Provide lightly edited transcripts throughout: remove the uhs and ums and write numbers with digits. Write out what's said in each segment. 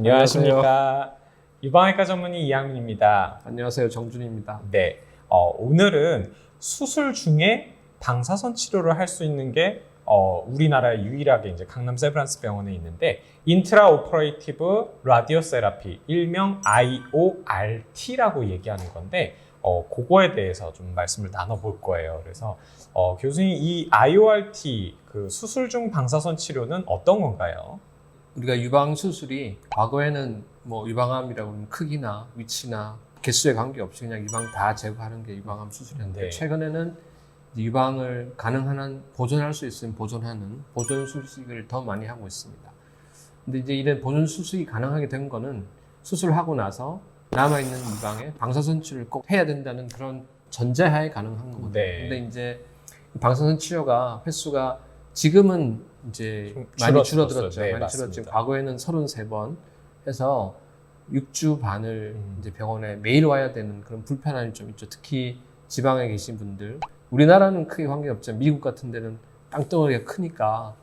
안녕하십니까. 유방외과 전문의 이양민입니다. 안녕하세요. 정준입니다. 네, 오늘은 수술 중에 방사선 치료를 할 수 있는 게 우리나라에 유일하게 이제 강남 세브란스 병원에 있는데 인트라 오퍼레이티브 라디오 세라피, 일명 IORT라고 얘기하는 건데 그거에 대해서 좀 말씀을 나눠볼 거예요. 그래서 교수님, 이 IORT 그 수술 중 방사선 치료는 어떤 건가요? 우리가 유방 수술이 과거에는 뭐 유방암이라고 하면 크기나 위치나 개수에 관계없이 그냥 유방 다 제거하는 게 유방암 수술이었는데 네. 최근에는 유방을 가능한 한 보존할 수 있으면 보존하는 보존 수술을 더 많이 하고 있습니다. 근데 이제 이런 보존 수술이 가능하게 된 거는 수술하고 나서 남아있는 유방에 방사선 치료를 꼭 해야 된다는 그런 전제하에 가능한 거거든요. 네. 근데 이제 방사선 치료가 횟수가 지금은 이제 많이 줄어들었죠. 네, 많이 맞습니다. 줄었죠. 과거에는 33번 해서 6주 반을 이제 병원에 매일 와야 되는 그런 불편함이 좀 있죠. 특히 지방에 계신 분들. 우리나라는 크게 관계없지만 미국 같은 데는 땅덩어리가 크니까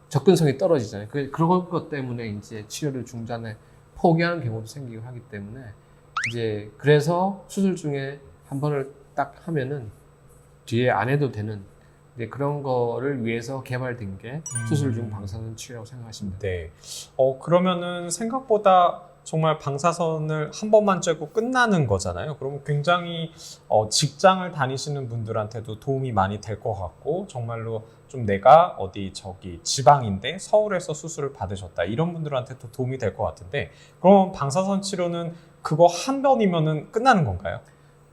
접근성이 떨어지잖아요. 그런 것 때문에 이제 치료를 중단에 포기하는 경우도 생기고 하기 때문에 이제 그래서 수술 중에 한 번을 딱 하면은 뒤에 안 해도 되는 이제 그런 거를 위해서 개발된 게 수술 중 방사선 치료라고 생각하시면 돼요. 네. 그러면은 생각보다 정말 방사선을 한 번만 쬐고 끝나는 거잖아요. 그러면 굉장히 직장을 다니시는 분들한테도 도움이 많이 될 것 같고, 정말로 좀 내가 지방인데 서울에서 수술을 받으셨다, 이런 분들한테도 도움이 될 것 같은데, 그럼 방사선 치료는 그거 한 번이면은 끝나는 건가요?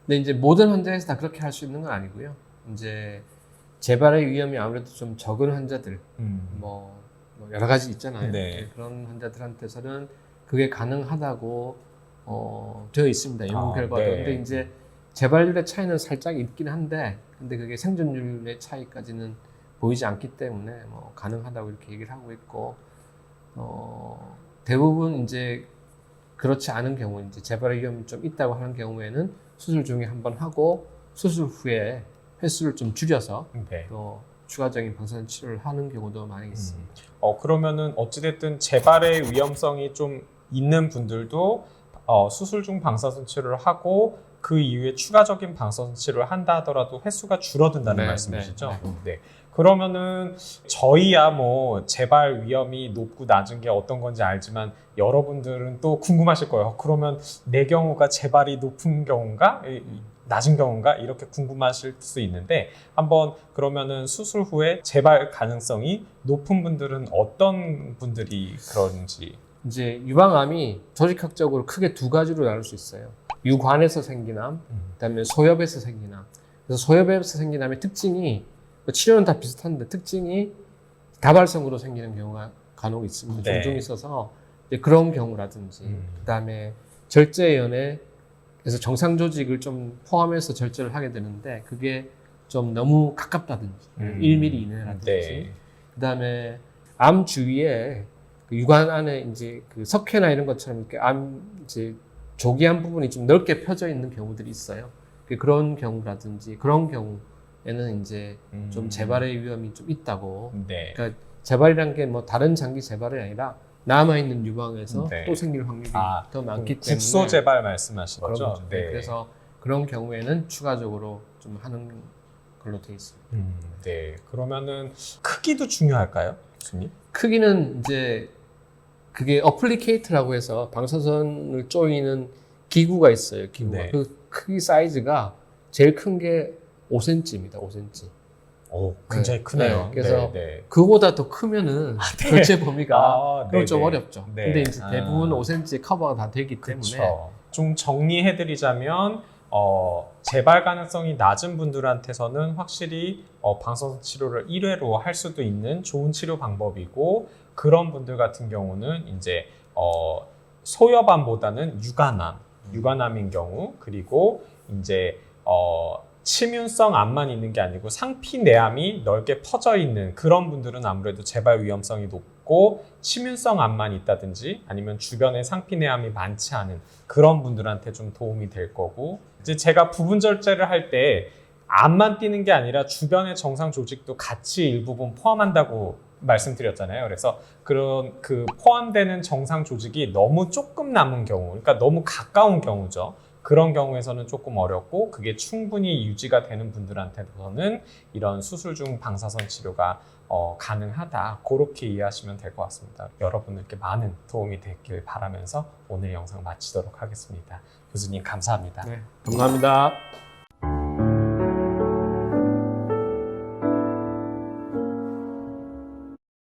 근데 이제 모든 환자에서 다 그렇게 할 수 있는 건 아니고요. 이제 재발의 위험이 아무래도 좀 적은 환자들, 뭐 여러 가지 있잖아요. 네. 그런 환자들한테서는 그게 가능하다고 되어 있습니다. 연구 결과도. 네. 근데 이제 재발률의 차이는 살짝 있긴 한데, 근데 그게 생존율의 차이까지는 보이지 않기 때문에 뭐 가능하다고 이렇게 얘기를 하고 있고, 대부분 이제 그렇지 않은 경우, 이제 재발의 위험이 좀 있다고 하는 경우에는 수술 중에 한번 하고 수술 후에 횟수를 좀 줄여서 네. 또 추가적인 방사선 치료를 하는 경우도 많이 있습니다. 그러면은 어찌됐든 재발의 위험성이 좀 있는 분들도 수술 중 방사선 치료를 하고 그 이후에 추가적인 방사선 치료를 한다 하더라도 횟수가 줄어든다는 네, 말씀이시죠? 네. 네. 그러면은 저희야 뭐 재발 위험이 높고 낮은 게 어떤 건지 알지만 여러분들은 또 궁금하실 거예요. 그러면 내 경우가 재발이 높은 경우인가? 낮은 경우인가? 이렇게 궁금하실 수 있는데, 한번 그러면은 수술 후에 재발 가능성이 높은 분들은 어떤 분들이 그런지. 이제 유방암이 조직학적으로 크게 두 가지로 나눌 수 있어요. 유관에서 생긴 암, 그다음에 소엽에서 생긴 암. 그래서 소엽에서 생긴 암의 특징이, 치료는 다 비슷한데 특징이 다발성으로 생기는 경우가 간혹 있습니다. 네. 종종 있어서 이제 그런 경우라든지, 그다음에 절제연에 그래서 정상 조직을 좀 포함해서 절제를 하게 되는데 그게 좀 너무 가깝다든지 1mm 이내라든지, 네. 그다음에 암 주위에 그 유관 안에 이제 그 석회나 이런 것처럼 이렇게 암 이제 조기암 부분이 좀 넓게 펴져 있는 경우들이 있어요. 그런 경우라든지, 그런 경우에는 이제 좀 재발의 위험이 좀 있다고. 네. 그러니까 재발이란 게 뭐 다른 장기 재발이 아니라 남아있는 유방에서 네. 또 생길 확률이 더 많기 때문에. 국소 재발 말씀하신 거죠? 거죠. 네. 그래서 그런 경우에는 추가적으로 좀 하는 걸로 돼 있습니다. 네. 그러면은 크기도 중요할까요, 교수님? 크기는 이제 그게 어플리케이트라고 해서 방사선을 쪼이는 기구가 있어요. 기구가. 네. 그 크기 사이즈가 제일 큰 게 5cm입니다. 5cm. 오, 굉장히 크네요. 네. 그래서 네. 그보다 더 크면은 절제 범위가 그건 좀 네네. 어렵죠. 네. 근데 이제 대부분 5cm 커버가 다 되기 때문에. 그쵸. 좀 정리해드리자면 재발 가능성이 낮은 분들한테서는 확실히 방사선 치료를 1회로 할 수도 있는 좋은 치료 방법이고, 그런 분들 같은 경우는 이제 소여암보다는 유관암인 경우, 그리고 이제 치문성 암만 있는 게 아니고 상피내암이 넓게 퍼져 있는 그런 분들은 아무래도 재발 위험성이 높고, 치문성 암만 있다든지 아니면 주변에 상피내암이 많지 않은 그런 분들한테 좀 도움이 될 거고, 이제 제가 부분 절제를 할 때 암만 띄는 게 아니라 주변의 정상 조직도 같이 일부분 포함한다고 말씀드렸잖아요. 그래서 그런 그 포함되는 정상 조직이 너무 조금 남은 경우, 그러니까 너무 가까운 경우죠. 그런 경우에서는 조금 어렵고 그게 충분히 유지가 되는 분들한테서는 이런 수술 중 방사선 치료가 가능하다. 그렇게 이해하시면 될 것 같습니다. 여러분들께 많은 도움이 됐길 바라면서 오늘 영상 마치도록 하겠습니다. 교수님 감사합니다. 네, 감사합니다.